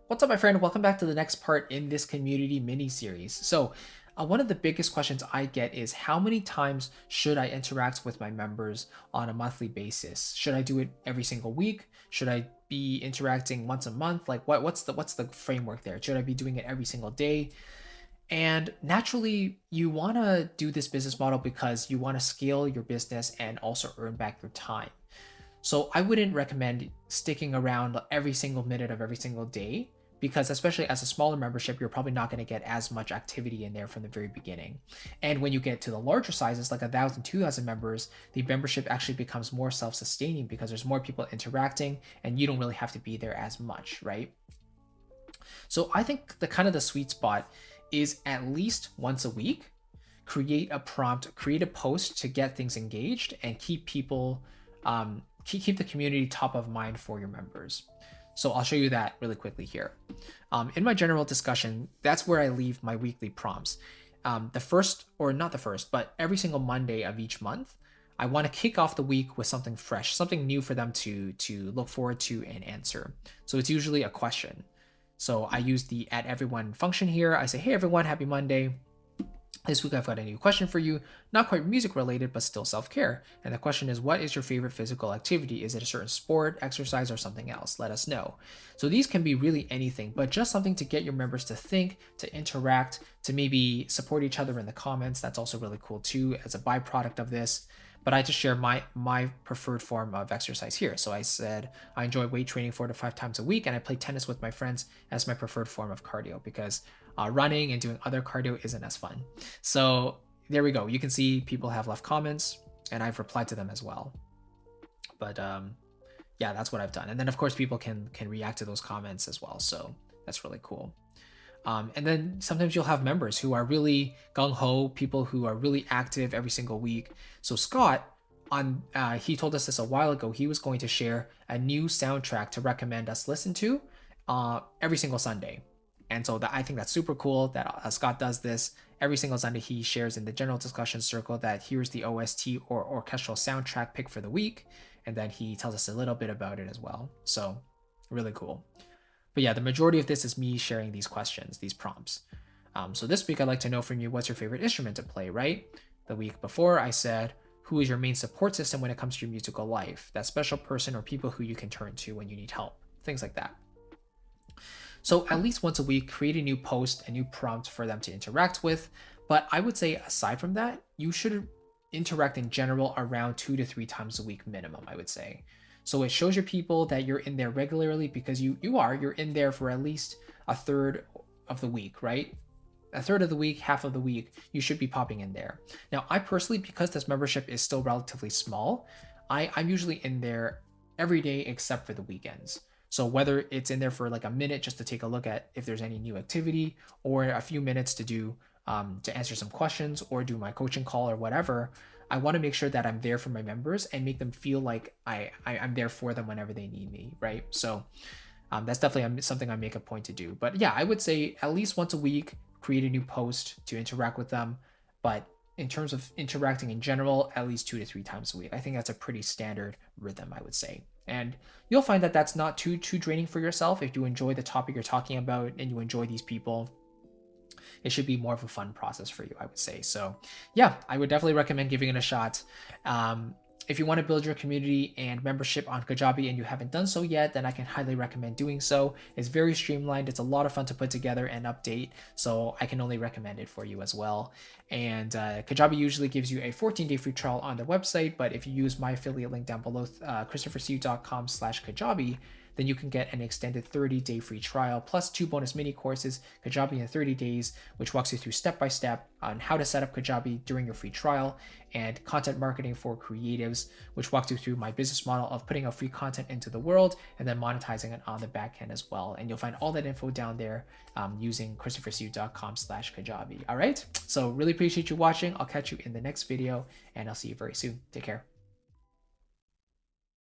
What's up, my friend? Welcome back to the next part in this community mini series. One of the biggest questions I get is how many times should I interact with my members on a monthly basis? Should I do it every single week? Should I be interacting once a month? Like what's the framework there? Should I be doing it every single day? And naturally, you want to do this business model because you want to scale your business and also earn back your time. So I wouldn't recommend sticking around every single minute of every single day because especially as a smaller membership, you're probably not going to get as much activity in there from the very beginning. And when you get to the larger sizes, like 1,000, 2,000 members, the membership actually becomes more self-sustaining because there's more people interacting and you don't really have to be there as much, right? So I think the kind of the sweet spot is at least once a week, create a prompt, create a post to get things engaged and keep people keep the community top of mind for your members. So I'll show you that really quickly here. In my general discussion, that's where I leave my weekly prompts. The first, or not the first, but every single Monday of each month, I want to kick off the week with something fresh, something new for them to look forward to and answer. So it's usually a question. So I use the @everyone function here. I say, hey everyone, happy Monday. This week I've got a new question for you, not quite music related, but still self-care. And the question is, what is your favorite physical activity? Is it a certain sport, exercise, or something else? Let us know. So these can be really anything, but just something to get your members to think, to interact, to maybe support each other in the comments. That's also really cool too as a byproduct of this. But I just share my preferred form of exercise here. So I said I enjoy weight training 4 to 5 times a week, and I play tennis with my friends as my preferred form of cardio because running and doing other cardio isn't as fun. So there we go. You can see people have left comments, and I've replied to them as well. But yeah, that's what I've done. And then of course people can react to those comments as well. So that's really cool. And then sometimes you'll have members who are really gung-ho, people who are really active every single week. So Scott, he told us this a while ago, he was going to share a new soundtrack to recommend us listen to every single Sunday. And so I think that's super cool that Scott does this. Every single Sunday he shares in the general discussion circle that here's the OST or orchestral soundtrack pick for the week. And then he tells us a little bit about it as well. So really cool. But yeah, the majority of this is me sharing these questions, these prompts. So this week I'd like to know from you, what's your favorite instrument to play, right? The week before I said, who is your main support system when it comes to your musical life? That special person or people who you can turn to when you need help, things like that. So at least once a week, create a new post, a new prompt for them to interact with. But I would say aside from that, you should interact in general around 2 to 3 times a week minimum, I would say. So it shows your people that you're in there regularly because you're in there for at least a third of the week, right? A third of the week, half of the week, you should be popping in there. Now, I personally, because this membership is still relatively small, I'm usually in there every day except for the weekends. So whether it's in there for like a minute just to take a look at if there's any new activity, or a few minutes to do to answer some questions or do my coaching call or whatever, I want to make sure that I'm there for my members and make them feel like I'm there for them whenever they need me, right? So that's definitely something I make a point to do. But yeah, I would say at least once a week, create a new post to interact with them. But in terms of interacting in general, at least 2 to 3 times a week. I think that's a pretty standard rhythm, I would say. And you'll find that that's not too draining for yourself. If you enjoy the topic you're talking about and you enjoy these people, it should be more of a fun process for you, I would say. So yeah, I would definitely recommend giving it a shot. If you want to build your community and membership on Kajabi and you haven't done so yet, then I can highly recommend doing so. It's very streamlined. It's a lot of fun to put together and update. So I can only recommend it for you as well. And Kajabi usually gives you a 14-day free trial on their website. But if you use my affiliate link down below, christophercu.com/Kajabi, then you can get an extended 30-day free trial plus 2 bonus mini courses, Kajabi in 30 days, which walks you through step-by-step on how to set up Kajabi during your free trial, and content marketing for creatives, which walks you through my business model of putting out free content into the world and then monetizing it on the back end as well. And you'll find all that info down there using christophercu.com/Kajabi. All right, so really appreciate you watching. I'll catch you in the next video and I'll see you very soon. Take care.